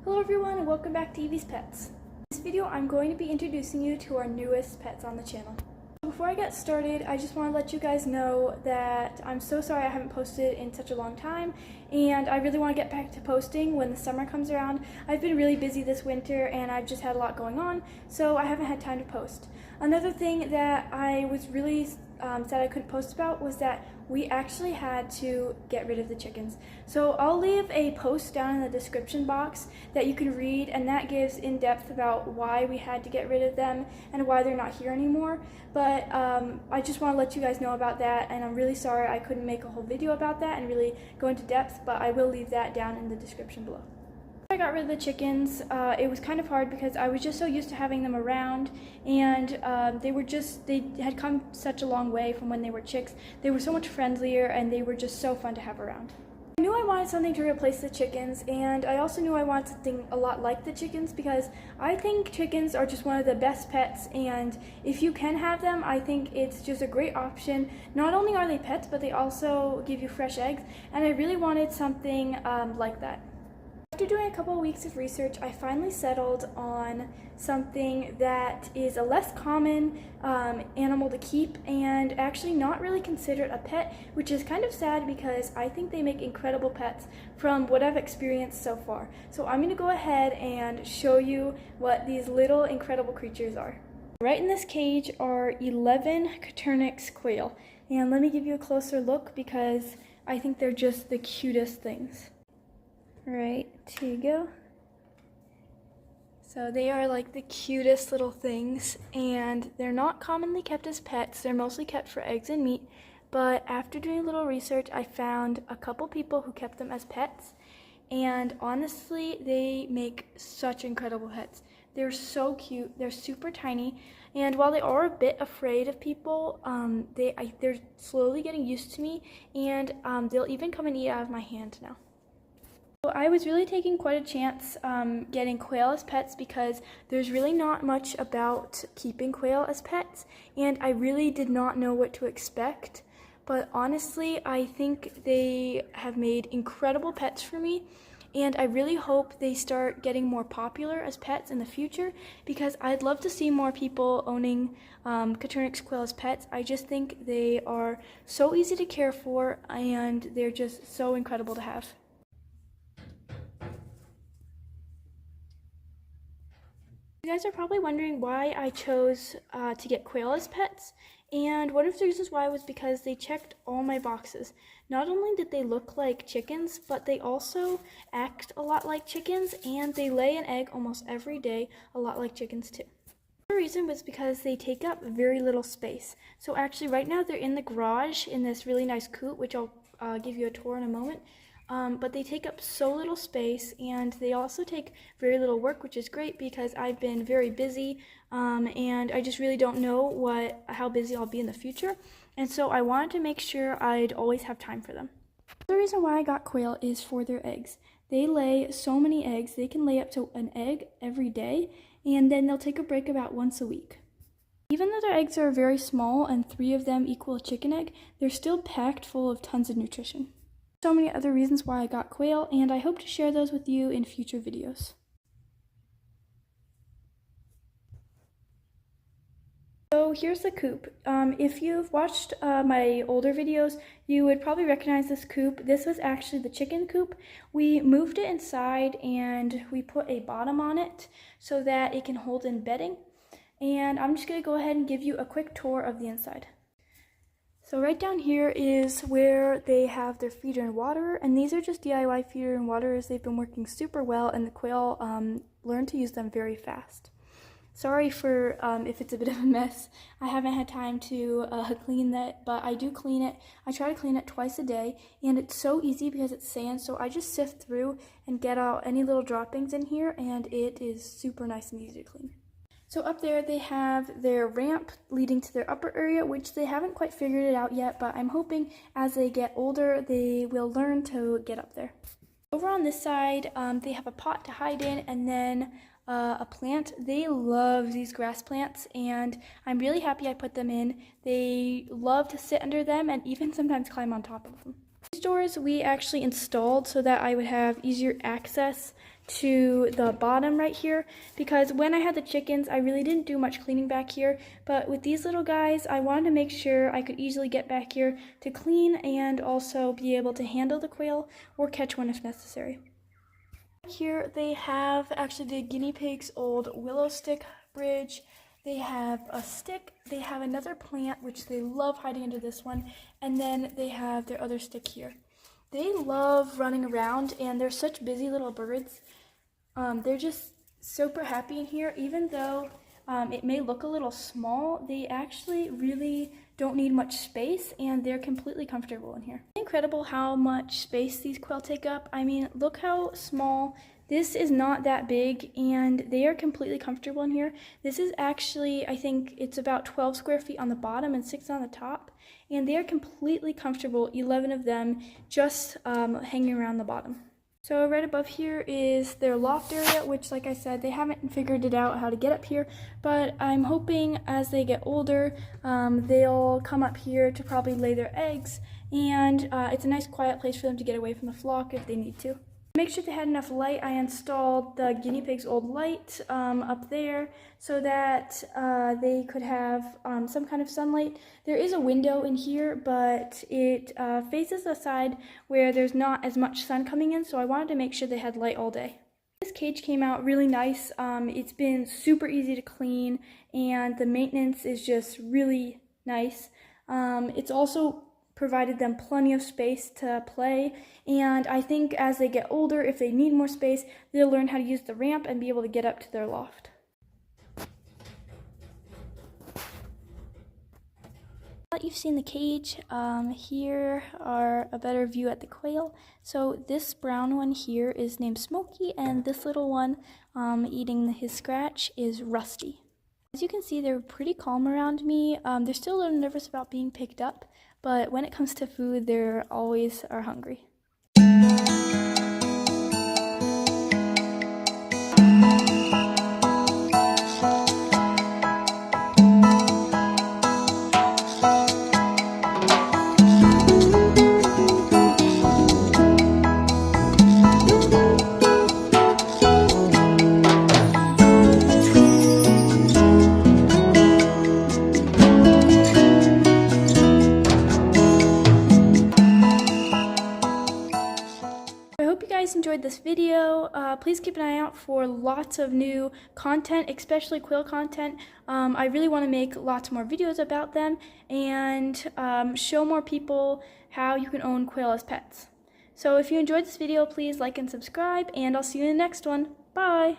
Hello everyone and welcome back to Evie's Pets. In this video I'm going to be introducing you to our newest pets on the channel. Before I get started, I just want to let you guys know that I'm so sorry I haven't posted in such a long time, and I really want to get back to posting when the summer comes around. I've been really busy this winter and I've just had a lot going on, so I haven't had time to post. Another thing that I was really sad I couldn't post about was that we actually had to get rid of the chickens. So I'll leave a post down in the description box that you can read, and that gives in depth about why we had to get rid of them and why they're not here anymore. But I just want to let you guys know about that, and I'm really sorry I couldn't make a whole video about that and really go into depth, but I will leave that down in the description below. I got rid of the chickens. It was kind of hard because I was just so used to having them around, and they had come such a long way from when they were chicks. They were so much friendlier and they were just so fun to have around. I knew I wanted something to replace the chickens, and I also knew I wanted something a lot like the chickens because I think chickens are just one of the best pets, and if you can have them, I think it's just a great option. Not only are they pets, but they also give you fresh eggs, and I really wanted something like that. After doing a couple of weeks of research, I finally settled on something that is a less common animal to keep and actually not really considered a pet, which is kind of sad because I think they make incredible pets from what I've experienced so far. So I'm going to go ahead and show you what these little incredible creatures are. Right in this cage are 11 Coturnix quail, and let me give you a closer look because I think they're just the cutest things. Right, here you go. So they are like the cutest little things, and they're not commonly kept as pets. They're mostly kept for eggs and meat, but after doing a little research, I found a couple people who kept them as pets, and honestly, they make such incredible pets. They're so cute, they're super tiny, and while they are a bit afraid of people, they're slowly getting used to me, and they'll even come and eat out of my hand now. I was really taking quite a chance getting quail as pets because there's really not much about keeping quail as pets, and I really did not know what to expect. But honestly, I think they have made incredible pets for me, and I really hope they start getting more popular as pets in the future because I'd love to see more people owning Coturnix quail as pets. I just think they are so easy to care for, and they're just so incredible to have. You guys are probably wondering why I chose to get quail as pets, and one of the reasons why was because they checked all my boxes. Not only did they look like chickens, but they also act a lot like chickens, and they lay an egg almost every day, a lot like chickens too. The reason was because they take up very little space. So actually right now they're in the garage in this really nice coop, which I'll give you a tour in a moment. But they take up so little space, and they also take very little work, which is great because I've been very busy, and I just really don't know how busy I'll be in the future, and so I wanted to make sure I'd always have time for them. The reason why I got quail is for their eggs. They lay so many eggs. They can lay up to an egg every day, and then they'll take a break about once a week. Even though their eggs are very small and 3 of them equal a chicken egg, they're still packed full of tons of nutrition. So many other reasons why I got quail, and I hope to share those with you in future videos. So here's the coop. If you've watched my older videos, you would probably recognize this coop. This was actually the chicken coop. We moved it inside and we put a bottom on it so that it can hold in bedding. And I'm just going to go ahead and give you a quick tour of the inside. So right down here is where they have their feeder and waterer, and these are just DIY feeder and waterers. They've been working super well, and the quail learn to use them very fast. Sorry for if it's a bit of a mess. I haven't had time to clean that, but I do clean it. I try to clean it twice a day, and it's so easy because it's sand, so I just sift through and get out any little droppings in here, and it is super nice and easy to clean. So up there they have their ramp leading to their upper area, which they haven't quite figured it out yet, but I'm hoping as they get older they will learn to get up there. Over on this side, they have a pot to hide in, and then a plant. They love these grass plants, and I'm really happy I put them in. They love to sit under them and even sometimes climb on top of them. These doors we actually installed so that I would have easier access to the bottom right here, because when I had the chickens, I really didn't do much cleaning back here, but with these little guys, I wanted to make sure I could easily get back here to clean and also be able to handle the quail or catch one if necessary. Here they have actually the guinea pig's old willow stick bridge. They have a stick, they have another plant, which they love hiding under this one, and then they have their other stick here. They love running around, and they're such busy little birds. They're just super happy in here. Even though it may look a little small, they actually really don't need much space, and they're completely comfortable in here. It's incredible how much space these quail take up. I mean, look how small. This is not that big, and they are completely comfortable in here. This is actually, I think it's about 12 square feet on the bottom and 6 on the top, and they are completely comfortable, 11 of them, just hanging around the bottom. So right above here is their loft area, which, like I said, they haven't figured it out how to get up here, but I'm hoping as they get older, they'll come up here to probably lay their eggs, and it's a nice quiet place for them to get away from the flock if they need to. Make sure they had enough light. I installed the guinea pig's old light up there so that they could have some kind of sunlight. There is a window in here, but it faces the side where there's not as much sun coming in, so I wanted to make sure they had light all day. This cage came out really nice. It's been super easy to clean, and the maintenance is just really nice. It's also provided them plenty of space to play, and I think as they get older, if they need more space, they'll learn how to use the ramp and be able to get up to their loft. Now that you've seen the cage, here are a better view at the quail. So this brown one here is named Smokey, and this little one eating his scratch is Rusty. As you can see, they're pretty calm around me. They're still a little nervous about being picked up, but when it comes to food, they always are hungry. I hope you guys enjoyed this video. Please keep an eye out for lots of new content, especially quail content. I really want to make lots more videos about them and show more people how you can own quail as pets. So if you enjoyed this video, please like and subscribe, and I'll see you in the next one. Bye!